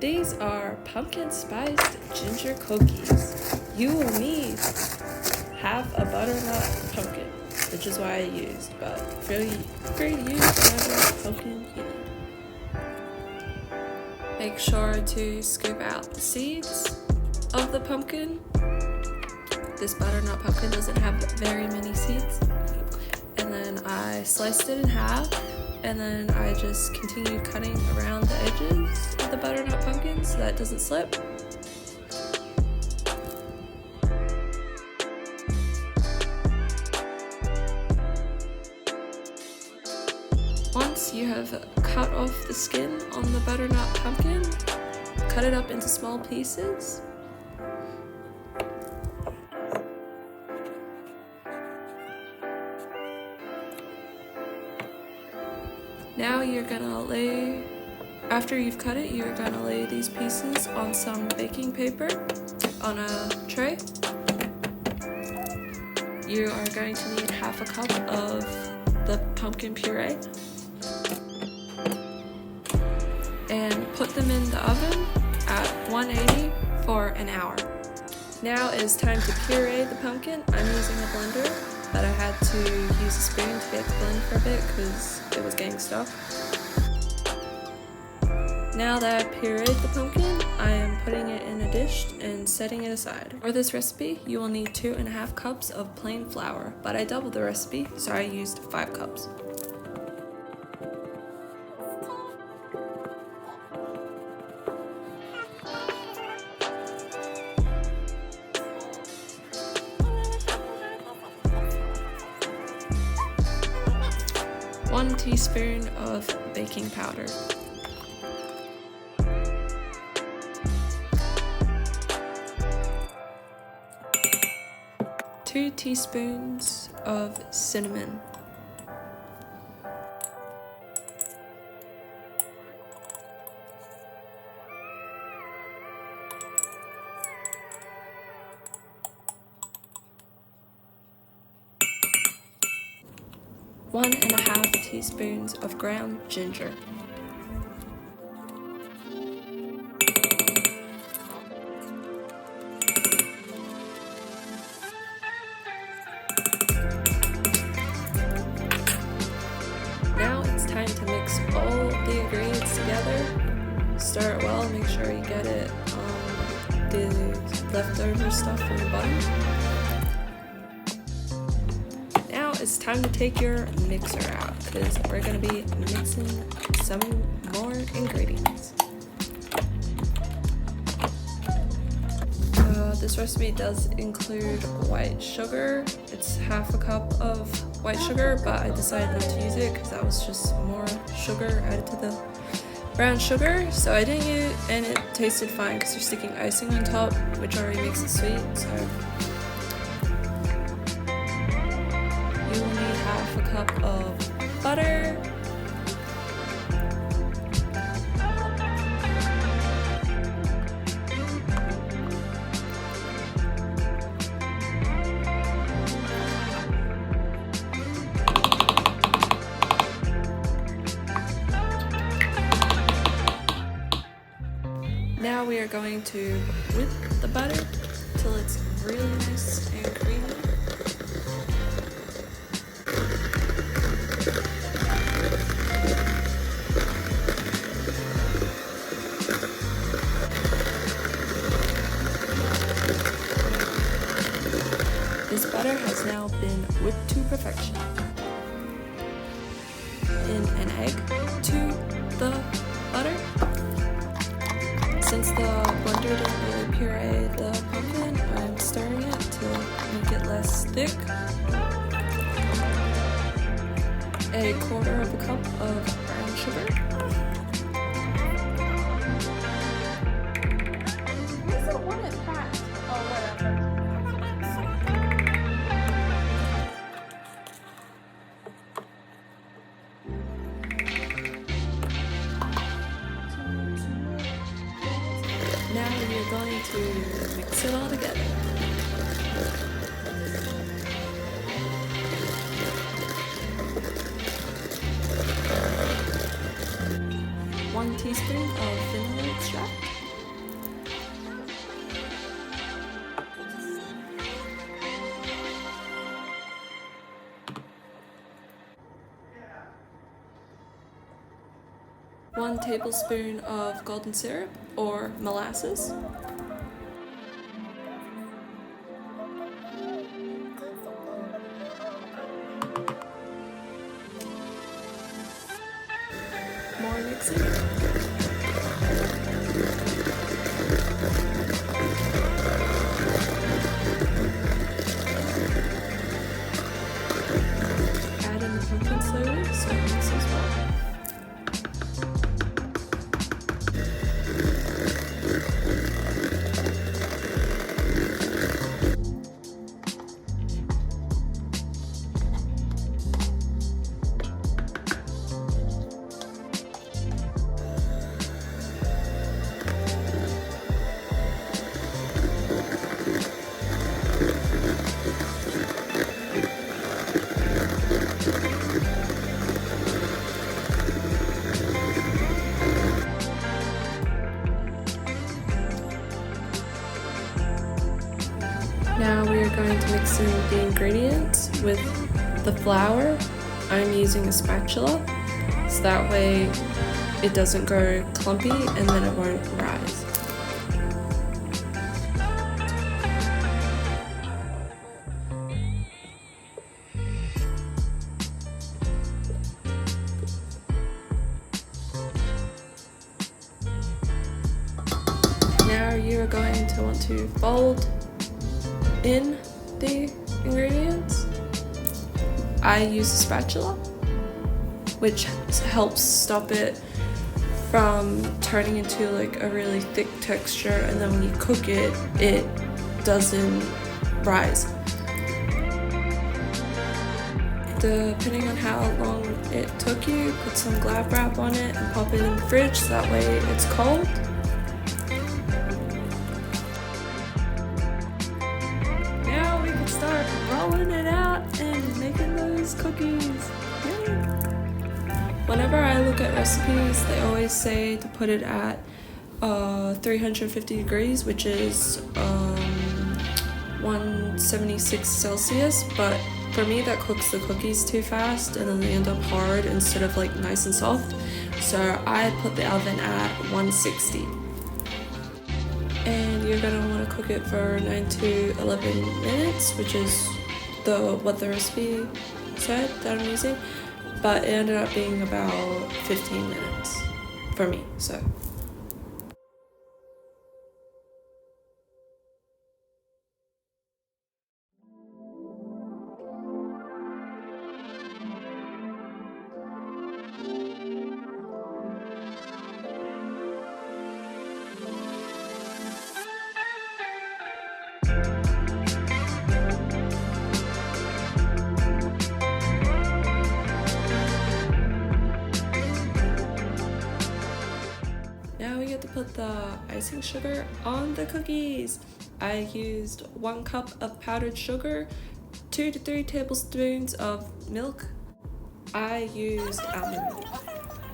These are pumpkin spiced ginger cookies. You will need half a butternut pumpkin, which is why I used, but really free to use whatever pumpkin you need. Make sure to scoop out the seeds of the pumpkin. This butternut pumpkin doesn't have very many seeds. And then I sliced it in half, and then I just continued cutting around the edges of the butternut pumpkin so that it doesn't slip. Once you have cut off the skin on the butternut pumpkin, cut it up into small pieces. Now after you've cut it, you're gonna lay these pieces on some baking paper on a tray. You are going to need half a cup of the pumpkin puree. And put them in the oven at 180 for an hour. Now it is time to puree the pumpkin. I'm using a blender, but I had to use a spoon to get the blend for a bit because it was getting stuck. Now that I've pureed the pumpkin, I am putting it in a dish and setting it aside. For this recipe, you will need 2.5 cups of plain flour, but I doubled the recipe, so I used 5 cups. One teaspoon of baking powder. 2 teaspoons of cinnamon. 1.5 teaspoons of ground ginger. Now it's time to mix all the ingredients together. Stir it well, make sure you get it the leftover stuff from the bottom. It's time to take your mixer out because we're going to be mixing some more ingredients. This recipe does include white sugar. It's half a cup of white sugar, but I decided not to use it because that was just more sugar added to the brown sugar. So I didn't use it, and it tasted fine because you're sticking icing on top, which already makes it sweet. So you will need half a cup of butter, now we are going to whip the butter till it's really nice and creamy. This butter has now been whipped to perfection. In an egg to the butter. Since the blender didn't really puree the pumpkin, I'm stirring it to make it less thick. A 1/4 cup of brown sugar. Now you're going to mix it all together. One teaspoon of vanilla extract. 1 tablespoon of golden syrup or molasses, more mixing, add in the pumpkin slowly so it mixes well. Now we are going to mix in the ingredients with the flour. I'm using a spatula, so that way it doesn't go clumpy and then it won't rise. Now you are going to want to fold in the ingredients. I use a spatula, which helps stop it from turning into like a really thick texture, and then when you cook it, it doesn't rise. Depending on how long it took you, put some Glad wrap on it and pop it in the fridge so that way it's cold. Start rolling it out and making those cookies. Yay. Whenever I look at recipes, they always say to put it at 350 degrees, which is 176 Celsius, but for me that cooks the cookies too fast and then they end up hard instead of like nice and soft. So I put the oven at 160. And you're gonna want to cook it for 9 to 11 minutes, which is what the recipe said that I'm using, but it ended up being about 15 minutes for me. So now we get to put the icing sugar on the cookies. I used 1 cup of powdered sugar, 2 to 3 tablespoons of milk. I used almond milk.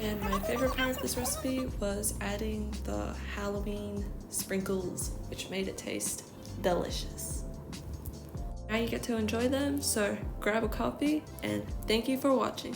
And my favorite part of this recipe was adding the Halloween sprinkles, which made it taste delicious. Now you get to enjoy them, so grab a copy and thank you for watching.